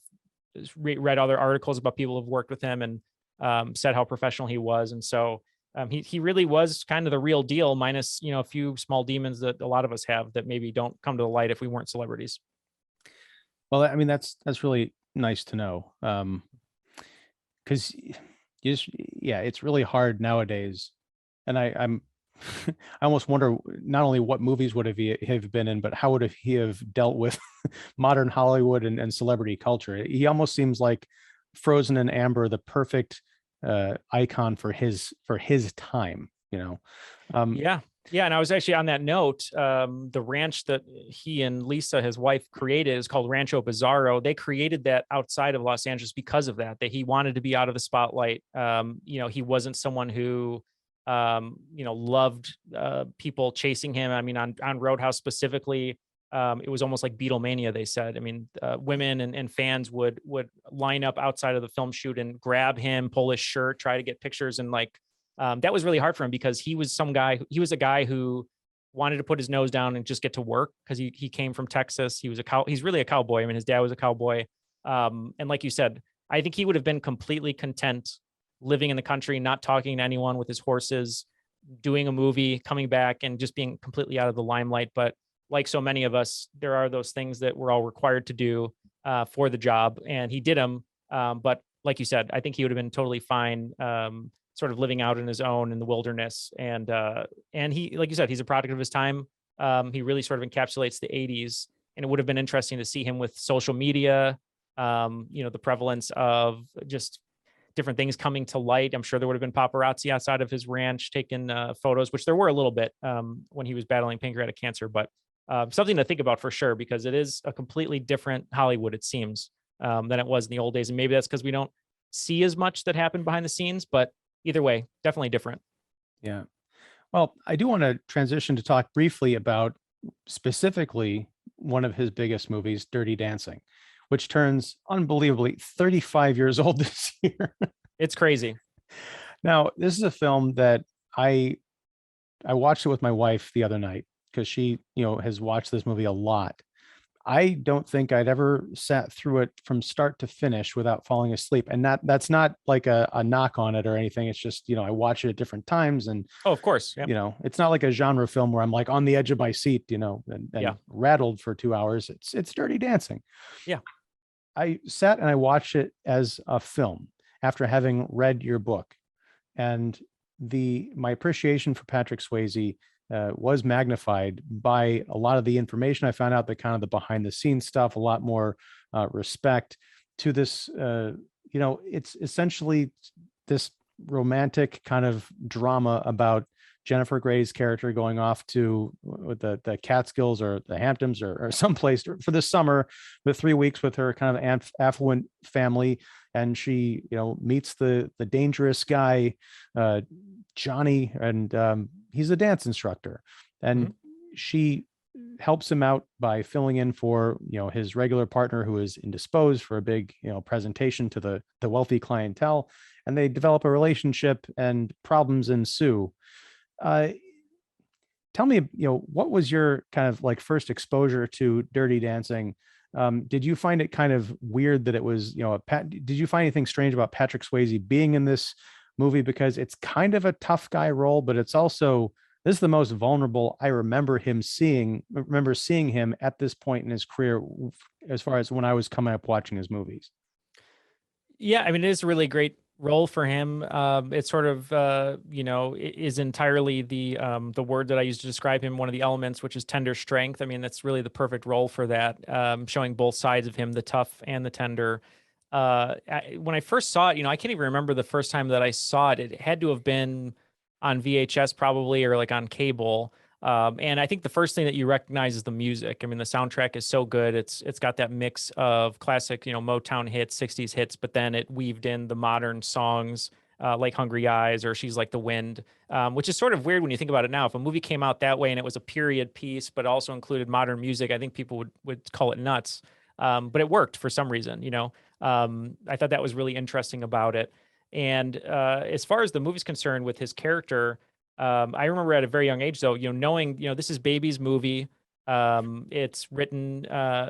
read other articles about people who've worked with him and said how professional he was. And so he really was kind of the real deal, minus, a few small demons that a lot of us have that maybe don't come to the light if we weren't celebrities. Well, I mean, that's really nice to know. Because you just, yeah, it's really hard nowadays. And I'm I almost wonder not only what movies would he have been in, but how would he have dealt with modern Hollywood and celebrity culture. He almost seems like Frozen and Amber, the perfect icon for his time, you know. Yeah. Yeah. And I was actually on that note, the ranch that he and Lisa, his wife, created is called Rancho Bizarro. They created that outside of Los Angeles because of that, that he wanted to be out of the spotlight. You know, he wasn't someone who, you know, loved people chasing him. I mean, on Roadhouse specifically, it was almost like Beatlemania, they said. I mean, women and fans would line up outside of the film shoot and grab him, pull his shirt, try to get pictures, and like, that was really hard for him because he was a guy who wanted to put his nose down and just get to work because he came from Texas. He's really a cowboy. I mean, his dad was a cowboy. And like you said, I think he would have been completely content living in the country, not talking to anyone, with his horses, doing a movie, coming back and just being completely out of the limelight. But like so many of us, there are those things that we're all required to do for the job, and he did them. But like you said, I think he would have been totally fine, sort of living out in his own in the wilderness. And he, like you said, he's a product of his time. He really sort of encapsulates the 80s, and it would have been interesting to see him with social media, you know, the prevalence of just different things coming to light. I'm sure there would have been paparazzi outside of his ranch taking photos, which there were a little bit when he was battling pancreatic cancer, but something to think about for sure, because it is a completely different Hollywood, it seems, than it was in the old days. And maybe that's because we don't see as much that happened behind the scenes, but either way, definitely different. Yeah. Well, I do want to transition to talk briefly about specifically one of his biggest movies, Dirty Dancing, which turns unbelievably 35 years old this year. It's crazy. Now, this is a film that I watched it with my wife the other night because she, you know, has watched this movie a lot. I don't think I'd ever sat through it from start to finish without falling asleep. And that's not like a knock on it or anything. It's just, you know, I watch it at different times, and, Oh, of course. Yeah. you know, it's not like a genre film where I'm like on the edge of my seat, you know, and Yeah. rattled for 2 hours. It's Dirty Dancing. Yeah. I sat and I watched it as a film after having read your book, and my appreciation for Patrick Swayze was magnified by a lot of the information I found out, the kind of the behind the scenes stuff, a lot more respect to this. You know, it's essentially this romantic kind of drama about Jennifer Grey's character going off to the Catskills or the Hamptons or someplace for the summer with 3 weeks with her kind of affluent family. And she, you know, meets the dangerous guy, Johnny, and he's a dance instructor. And she helps him out by filling in for, you know, his regular partner who is indisposed for a big, you know, presentation to the wealthy clientele. And they develop a relationship and problems ensue. Tell me, you know, what was your kind of like first exposure to Dirty Dancing? Did you find it kind of weird that it was, you know, did you find anything strange about Patrick Swayze being in this movie? Because it's kind of a tough guy role, but it's also, this is the most vulnerable I remember seeing him at this point in his career, as far as when I was coming up watching his movies. Yeah, I mean, it is a really great role for him. It's sort of, you know, is entirely the word that I use to describe him. One of the elements, which is tender strength. I mean, that's really the perfect role for that. Showing both sides of him, the tough and the tender. When I first saw it, you know, I can't even remember the first time that I saw it. It had to have been on VHS probably, or like on cable. And I think the first thing that you recognize is the music. I mean, the soundtrack is so good. It's got that mix of classic, you know, Motown hits, 60s hits, but then it weaved in the modern songs, like Hungry Eyes or She's Like the Wind, which is sort of weird when you think about it now. If a movie came out that way and it was a period piece, but also included modern music, I think people would call it nuts. But it worked for some reason, you know. I thought that was really interesting about it. And as far as the movie's concerned with his character, I remember at a very young age, though, you know, knowing, you know, this is Baby's movie. It's written,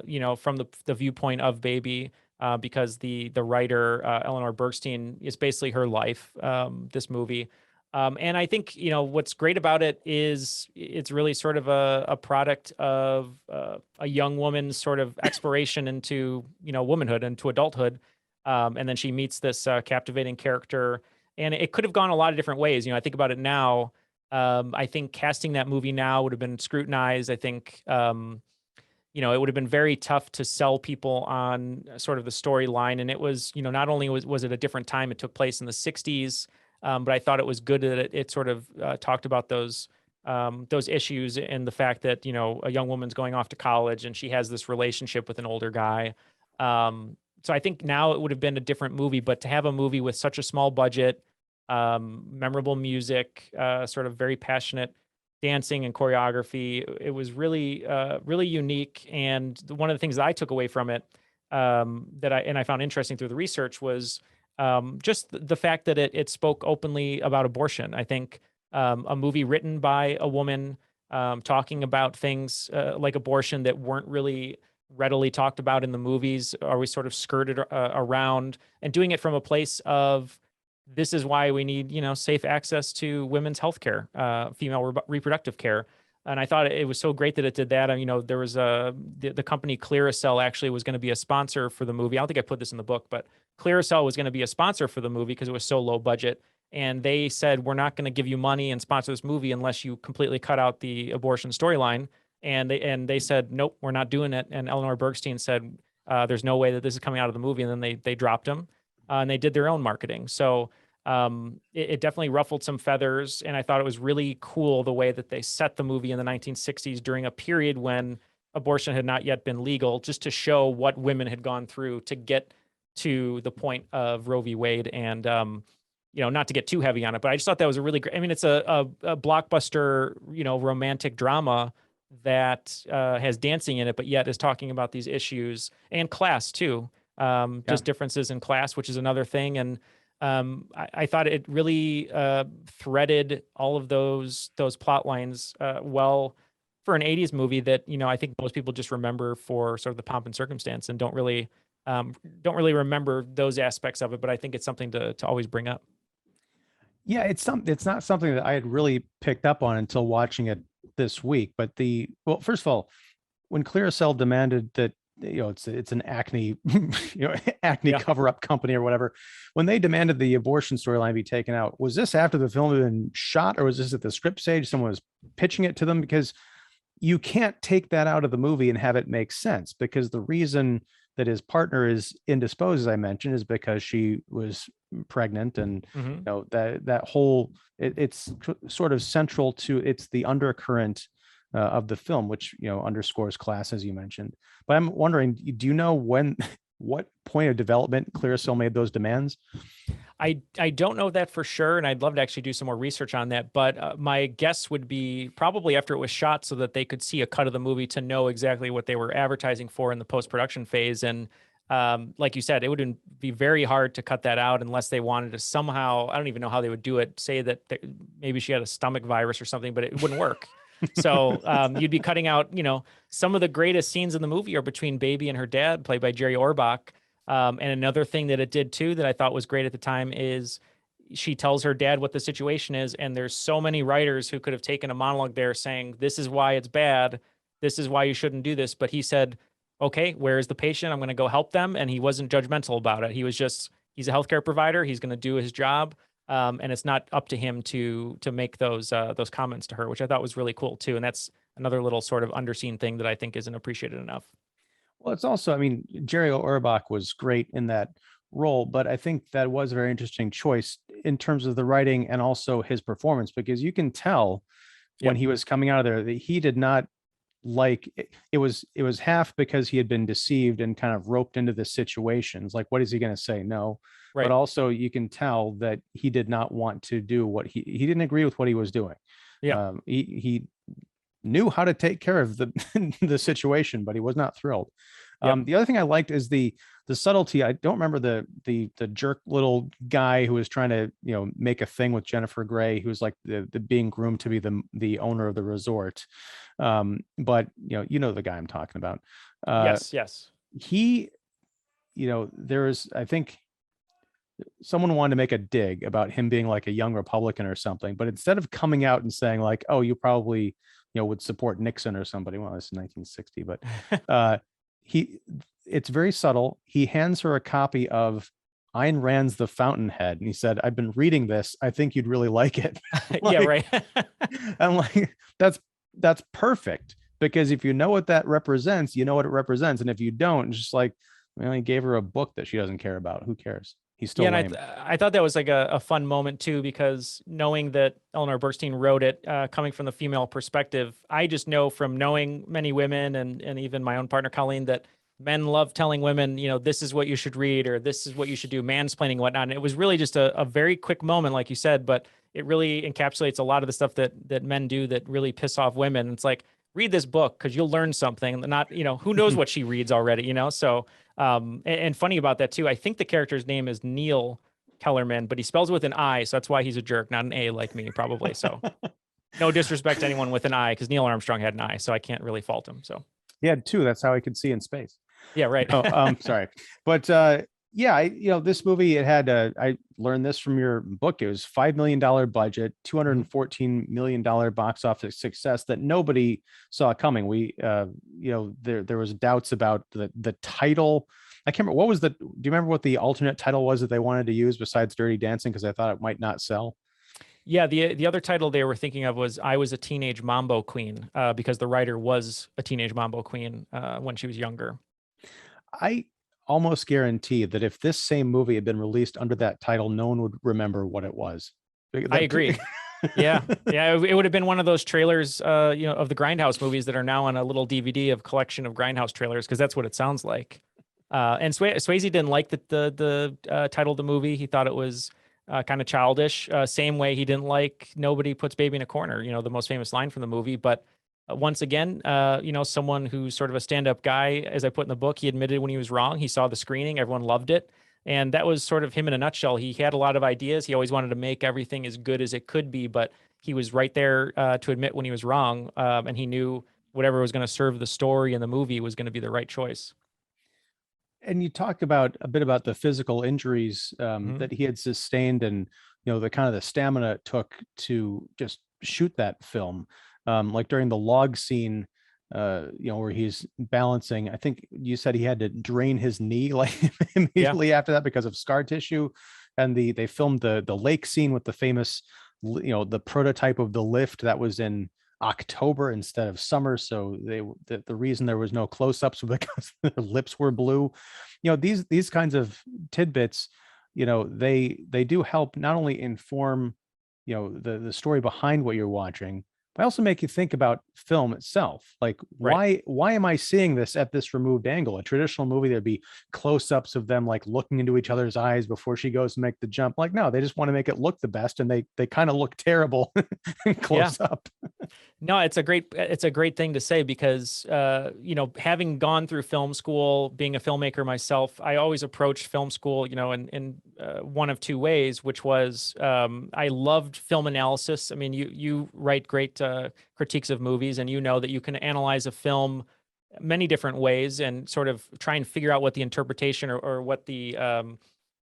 you know, from the viewpoint of Baby, because the writer, Eleanor Bergstein, is basically her life, this movie. And I think, you know, what's great about it is it's really sort of a product of a young woman's sort of exploration into, you know, womanhood, into adulthood. And then she meets this captivating character. And it could have gone a lot of different ways. I think about it now. I think casting that movie now would have been scrutinized. I think, it would have been very tough to sell people on sort of the storyline. And it was, not only was it a different time, it took place in the 60s, but I thought it was good that it sort of talked about those issues and the fact that, a young woman's going off to college and she has this relationship with an older guy. So I think now it would have been a different movie, but to have a movie with such a small budget, memorable music, sort of very passionate dancing and choreography, it was really, really unique. And one of the things that I took away from it, that I found interesting through the research was just the fact that it spoke openly about abortion. I think a movie written by a woman talking about things like abortion that weren't really readily talked about in the movies, or we sort of skirted around, and doing it from a place of, this is why we need, safe access to women's health care, female reproductive care. And I thought it was so great that it did that. There was the company Clearasil actually was going to be a sponsor for the movie. I don't think I put this in the book, but Clearasil was going to be a sponsor for the movie because it was so low budget. And they said, we're not going to give you money and sponsor this movie unless you completely cut out the abortion storyline. And they said, nope, we're not doing it. And Eleanor Bergstein said, there's no way that this is coming out of the movie. And then they dropped them and they did their own marketing. So it definitely ruffled some feathers. And I thought it was really cool the way that they set the movie in the 1960s during a period when abortion had not yet been legal, just to show what women had gone through to get to the point of Roe v. Wade. And, not to get too heavy on it, but I just thought that was a really great, it's a blockbuster, romantic drama that has dancing in it, but yet is talking about these issues and class too. Just differences in class, which is another thing. And I thought it really threaded all of those plot lines well for an 80s movie that, I think most people just remember for sort of the pomp and circumstance and don't really remember those aspects of it. But I think it's something to always bring up. Yeah, it's not something that I had really picked up on until watching it this week. But first of all, when Clearasil demanded that, it's an acne, acne cover-up company or whatever, when they demanded the abortion storyline be taken out, was this after the film had been shot, or was this at the script stage? Someone was pitching it to them? Because you can't take that out of the movie and have it make sense, because the reason that his partner is indisposed, as I mentioned, is because she was pregnant, and that whole it's sort of central to it's the undercurrent of the film, which underscores class, as you mentioned. But I'm wondering, do you know what point of development Clearasil made those demands? I don't know that for sure, and I'd love to actually do some more research on that. But my guess would be probably after it was shot, so that they could see a cut of the movie to know exactly what they were advertising for in the post-production phase. And like you said, it would be very hard to cut that out unless they wanted to somehow, I don't even know how they would do it, say that maybe she had a stomach virus or something, but it wouldn't work. So you'd be cutting out, some of the greatest scenes in the movie are between Baby and her dad, played by Jerry Orbach. And another thing that it did too, that I thought was great at the time, is she tells her dad what the situation is. And there's so many writers who could have taken a monologue there saying, this is why it's bad. This is why you shouldn't do this. But he said, okay, where's the patient? I'm going to go help them. And he wasn't judgmental about it. He was just, he's a healthcare provider. He's going to do his job. And it's not up to him to make those comments to her, which I thought was really cool too. And that's another little sort of underseen thing that I think isn't appreciated enough. Well, it's also, Jerry Orbach was great in that role, but I think that was a very interesting choice in terms of the writing and also his performance, because you can tell when he was coming out of there that he did not like it. Was half because he had been deceived and kind of roped into the situations. Like, what is he going to say? No. Right. But also you can tell that he did not want to do what he didn't agree with what he was doing. Yeah. He knew how to take care of the situation, but he was not thrilled. The other thing I liked is the subtlety. I don't remember the jerk little guy who was trying to make a thing with Jennifer Grey, who was like the being groomed to be the owner of the resort. But the guy I'm talking about. Yes. He, there's, I think someone wanted to make a dig about him being like a young Republican or something, but instead of coming out and saying like, oh, you probably would support Nixon or somebody. Well, it's 1960, but it's very subtle. He hands her a copy of Ayn Rand's The Fountainhead. And he said, I've been reading this. I think you'd really like it. Yeah, Like, right. I'm like, that's perfect. Because if you know what that represents, you know what it represents. And if you don't, it's just like, well, he gave her a book that she doesn't care about. Who cares? He's Yeah, still and lame. I thought that was like a fun moment too, because knowing that Eleanor Bernstein wrote it, coming from the female perspective, I just know from knowing many women and even my own partner Colleen that men love telling women, you know, this is what you should read or this is what you should do, mansplaining and whatnot. And it was really just a very quick moment, like you said, but it really encapsulates a lot of the stuff that men do that really piss off women. It's like, read this book because you'll learn something. Not, you know, who knows what she reads already, you know? So and funny about that too, I think the character's name is Neal Kellerman, but he spells it with an I, so that's why he's a jerk, not an A like me, probably. So no disrespect to anyone with an I, because Neil Armstrong had an I, so I can't really fault him. So He had two. That's how I could see in space. yeah, right. No, sorry. But yeah, this movie, it had I learned this from your book. It was $5 million budget, $214 million box office success that nobody saw coming. We there was doubts about the title. I can't remember what was do you remember what the alternate title was that they wanted to use besides Dirty Dancing? Because I thought it might not sell. Yeah, the other title they were thinking of was I Was a Teenage Mambo Queen, because the writer was a teenage mambo queen when she was younger. I almost guarantee that if this same movie had been released under that title, no one would remember what it was. I agree. Yeah, yeah, it would have been one of those trailers, of the Grindhouse movies that are now on a little DVD of collection of Grindhouse trailers, because that's what it sounds like. And Swayze didn't like the title of the movie. He thought it was kind of childish. Same way he didn't like "Nobody Puts Baby in a Corner," the most famous line from the movie. But once again, someone who's sort of a stand-up guy, as I put in the book, he admitted when he was wrong. He saw the screening, everyone loved it. And that was sort of him in a nutshell. He had a lot of ideas. He always wanted to make everything as good as it could be, but he was right there to admit when he was wrong. And he knew whatever was going to serve the story and the movie was going to be the right choice. And you talked about a bit about the physical injuries Mhm. that he had sustained, and the kind of the stamina it took to just shoot that film. Like during the log scene, where he's balancing. I think you said he had to drain his knee like Yeah. immediately after that because of scar tissue. And they filmed the lake scene with the famous, the prototype of the lift that was in October instead of summer. So the reason there was no close-ups was because their lips were blue. These kinds of tidbits, they do help not only inform, the story behind what you're watching, but also make you think about film itself. Like, Right. why am I seeing this at this removed angle? A traditional movie, there'd be close-ups of them like looking into each other's eyes before she goes to make the jump. Like, no, they just want to make it look the best, and they kind of look terrible Yeah. close up. No, it's a great thing to say because having gone through film school, being a filmmaker myself, I always approached film school, in one of two ways, which was I loved film analysis. I mean, you write great critiques of movies, and you know that you can analyze a film many different ways and sort of try and figure out what the interpretation or what the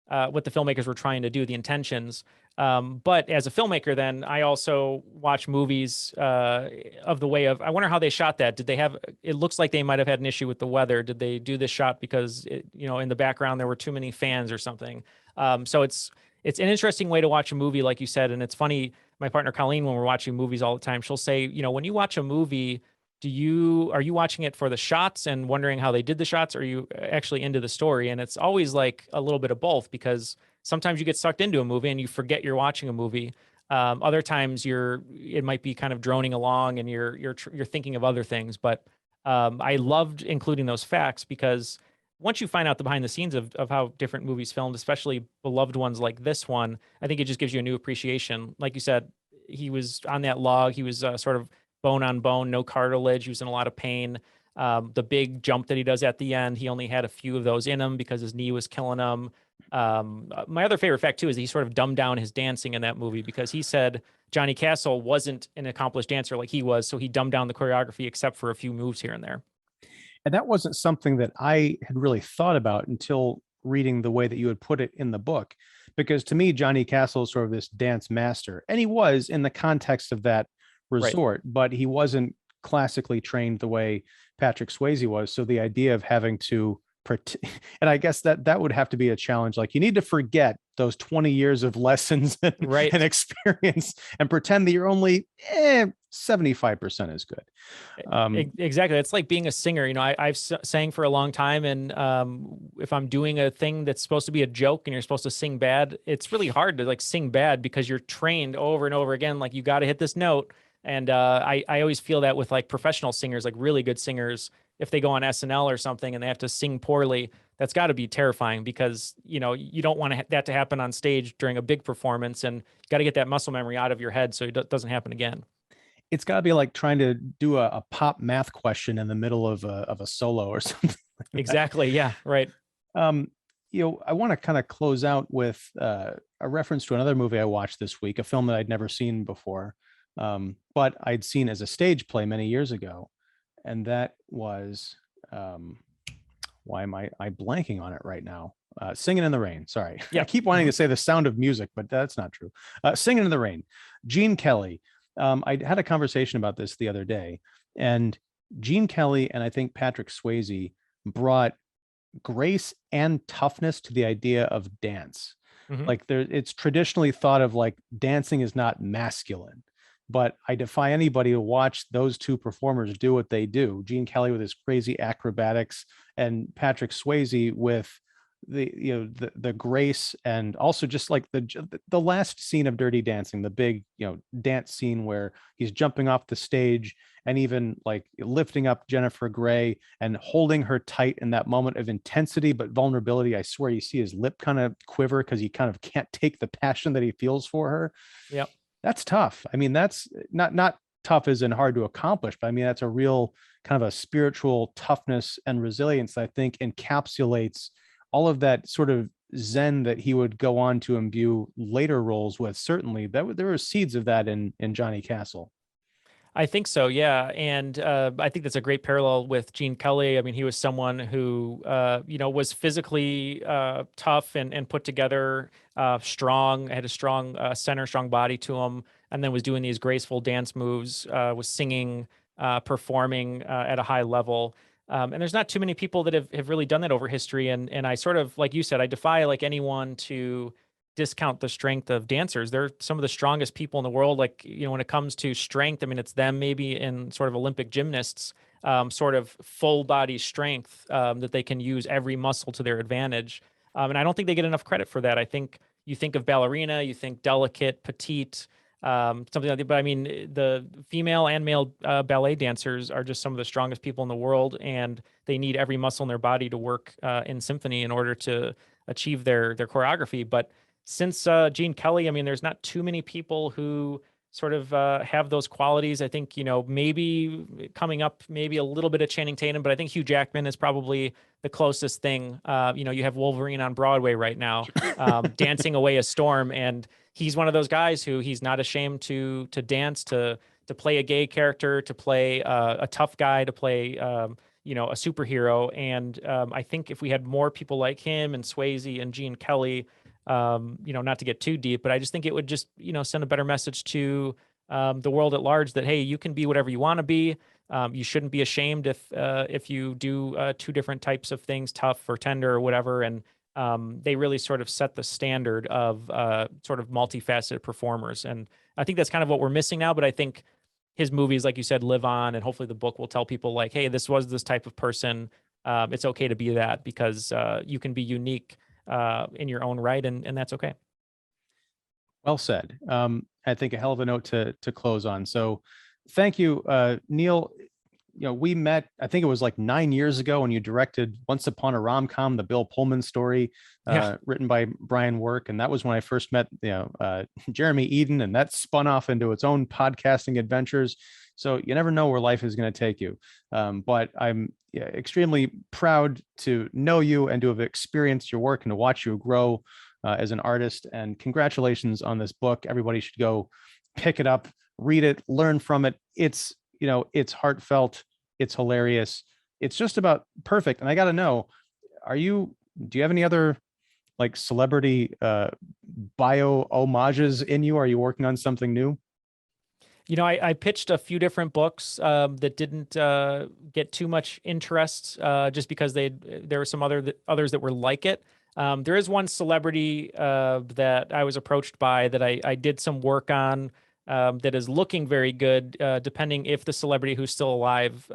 filmmakers were trying to do, the intentions. But as a filmmaker, then I also watch movies of the way of, I wonder how they shot that. Did they have, it looks like they might have had an issue with the weather. Did they do this shot because, in the background, there were too many fans or something? So it's an interesting way to watch a movie, like you said. And it's funny, my partner Colleen, when we're watching movies all the time, she'll say, when you watch a movie, are you watching it for the shots and wondering how they did the shots? Or are you actually into the story? And it's always like a little bit of both, because sometimes you get sucked into a movie and you forget you're watching a movie. Other times it might be kind of droning along and you're thinking of other things. But I loved including those facts because once you find out the behind the scenes of how different movies filmed, especially beloved ones like this one, I think it just gives you a new appreciation. Like you said, he was on that log. He was sort of bone on bone, no cartilage. He was in a lot of pain. The big jump that he does at the end, he only had a few of those in him because his knee was killing him. My other favorite fact too is he sort of dumbed down his dancing in that movie because he said Johnny Castle wasn't an accomplished dancer like he was, so he dumbed down the choreography except for a few moves here and there. And that wasn't something that I had really thought about until reading the way that you had put it in the book. Because to me, Johnny Castle is sort of this dance master. And he was in the context of that Right. resort, but he wasn't classically trained the way Patrick Swayze was. So the idea of having to and I guess that would have to be a challenge. Like, you need to forget those 20 years of lessons Right. and experience and pretend that you're only 75% as good. Exactly. It's like being a singer. I've sang for a long time, and if I'm doing a thing that's supposed to be a joke and you're supposed to sing bad, it's really hard to like sing bad because you're trained over and over again. Like, you got to hit this note. And I always feel that with like professional singers, like really good singers, if they go on SNL or something and they have to sing poorly, that's got to be terrifying because, you don't want that to happen on stage during a big performance, and you got to get that muscle memory out of your head so it doesn't happen again. It's got to be like trying to do a pop math question in the middle of a solo or something like that. Exactly. Yeah. Right. I want to kind of close out with a reference to another movie I watched this week, a film that I'd never seen before, but I'd seen as a stage play many years ago. And that was, why am I blanking on it right now? Singing in the Rain. Sorry. Yeah. I keep wanting to say The Sound of Music, but that's not true. Singing in the Rain. Gene Kelly. I had a conversation about this the other day, and Gene Kelly and I think Patrick Swayze brought grace and toughness to the idea of dance. Mhm. Like, it's traditionally thought of like dancing is not masculine, but I defy anybody to watch those two performers do what they do. Gene Kelly with his crazy acrobatics, and Patrick Swayze with the grace, and also just like the last scene of Dirty Dancing, the big dance scene where he's jumping off the stage and even like lifting up Jennifer Grey and holding her tight in that moment of intensity but vulnerability. I swear you see his lip kind of quiver because he kind of can't take the passion that he feels for her. Yep. That's tough. I mean, that's not tough as in hard to accomplish, but I mean, that's a real kind of a spiritual toughness and resilience that I think encapsulates all of that sort of zen that he would go on to imbue later roles with. Certainly there were seeds of that in Johnny Castle. I think so, yeah, and I think that's a great parallel with Gene Kelly. I mean, he was someone who, was physically tough and put together, strong, had a strong center, strong body to him, and then was doing these graceful dance moves, was singing, performing at a high level. And there's not too many people that have really done that over history. And I sort of, like you said, I defy like anyone to discount the strength of dancers. They're some of the strongest people in the world. Like, when it comes to strength, I mean, it's them maybe in sort of Olympic gymnasts, sort of full body strength, that they can use every muscle to their advantage. And I don't think they get enough credit for that. I think you think of ballerina, you think delicate, petite, something like that. But I mean, the female and male ballet dancers are just some of the strongest people in the world, and they need every muscle in their body to work in symphony in order to achieve their choreography. But since Gene Kelly, I mean, there's not too many people who sort of have those qualities. I think, maybe coming up, maybe a little bit of Channing Tatum, but I think Hugh Jackman is probably the closest thing. You have Wolverine on Broadway right now, dancing away a storm. And he's one of those guys who he's not ashamed to dance, to play a gay character, to play a tough guy, to play, a superhero. And I think if we had more people like him and Swayze and Gene Kelly, not to get too deep, but I just think it would just, send a better message to the world at large that, hey, you can be whatever you want to be. You shouldn't be ashamed if you do two different types of things, tough or tender or whatever. And they really sort of set the standard of sort of multifaceted performers. And I think that's kind of what we're missing now. But I think his movies, like you said, live on, and hopefully the book will tell people like, hey, this was this type of person. It's okay to be that because you can be unique in your own right, and that's okay. Well said. I think a hell of a note to close on. So thank you, Neal. We met, I think it was like 9 years ago when you directed Once Upon a Rom-Com, the Bill Pullman story, written by Brian Work. And that was when I first met, Jeremy Eden, and that spun off into its own podcasting adventures. So you never know where life is going to take you. But I'm extremely proud to know you and to have experienced your work and to watch you grow as an artist. And congratulations on this book. Everybody should go pick it up, read it, learn from it. It's heartfelt, it's hilarious, it's just about perfect. And I got to know, do you have any other like celebrity bio homages in you? Are you working on something new? I pitched a few different books that didn't get too much interest just because there were some others that were like it. There is one celebrity that I was approached by that I did some work on that is looking very good, depending if the celebrity who's still alive,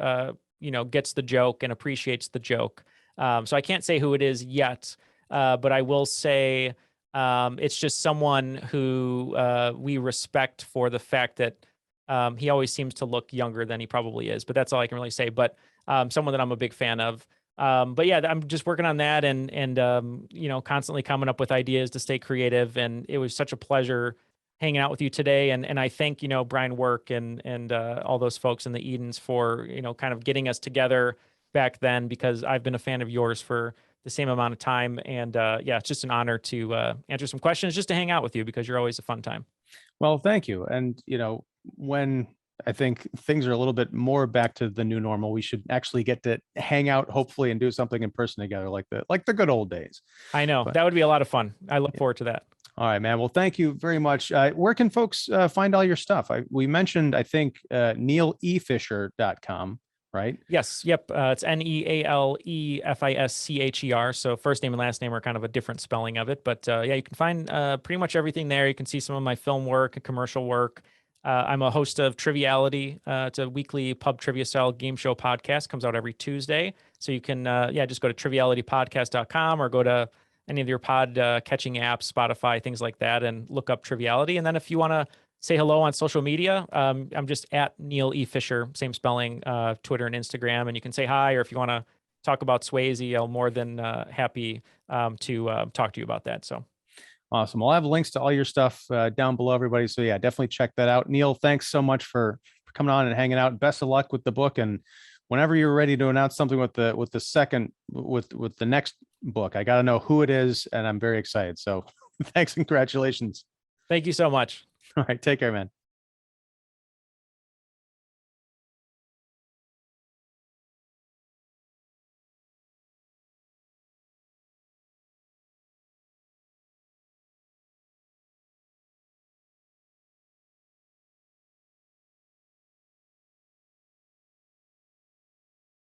gets the joke and appreciates the joke. So I can't say who it is yet, but I will say it's just someone who we respect for the fact that he always seems to look younger than he probably is, but that's all I can really say. But someone that I'm a big fan of. But yeah, I'm just working on that and constantly coming up with ideas to stay creative. And it was such a pleasure hanging out with you today. And I thank, Brian Work and all those folks in the Edens for, kind of getting us together back then, because I've been a fan of yours for the same amount of time. And yeah, it's just an honor to answer some questions, just to hang out with you, because you're always a fun time. Well, thank you. And, when I think things are a little bit more back to the new normal, we should actually get to hang out, hopefully, and do something in person together, like the good old days. I know But that would be a lot of fun. I look forward to that. all right, man. Well, thank you very much. Where can folks find all your stuff? We mentioned, I think, nealefischer.com, right? Yes. Yep. It's NealEFischer. So first name and last name are kind of a different spelling of it. But yeah, you can find pretty much everything there. You can see some of my film work and commercial work. I'm a host of Triviality. It's a weekly pub trivia style game show podcast. Comes out every Tuesday. So you can, just go to trivialitypodcast.com or go to any of your pod catching apps, Spotify, things like that, and look up Triviality. And then if you want to say hello on social media, I'm just at Neal E. Fischer, same spelling, Twitter and Instagram. And you can say hi, or if you want to talk about Swayze, I'm more than happy to talk to you about that. So. Awesome. I'll have links to all your stuff down below, everybody. So yeah, definitely check that out. Neal, thanks so much for coming on and hanging out. Best of luck with the book. And whenever you're ready to announce something with the next book, I got to know who it is, and I'm very excited. So thanks and congratulations. Thank you so much. All right. Take care, man.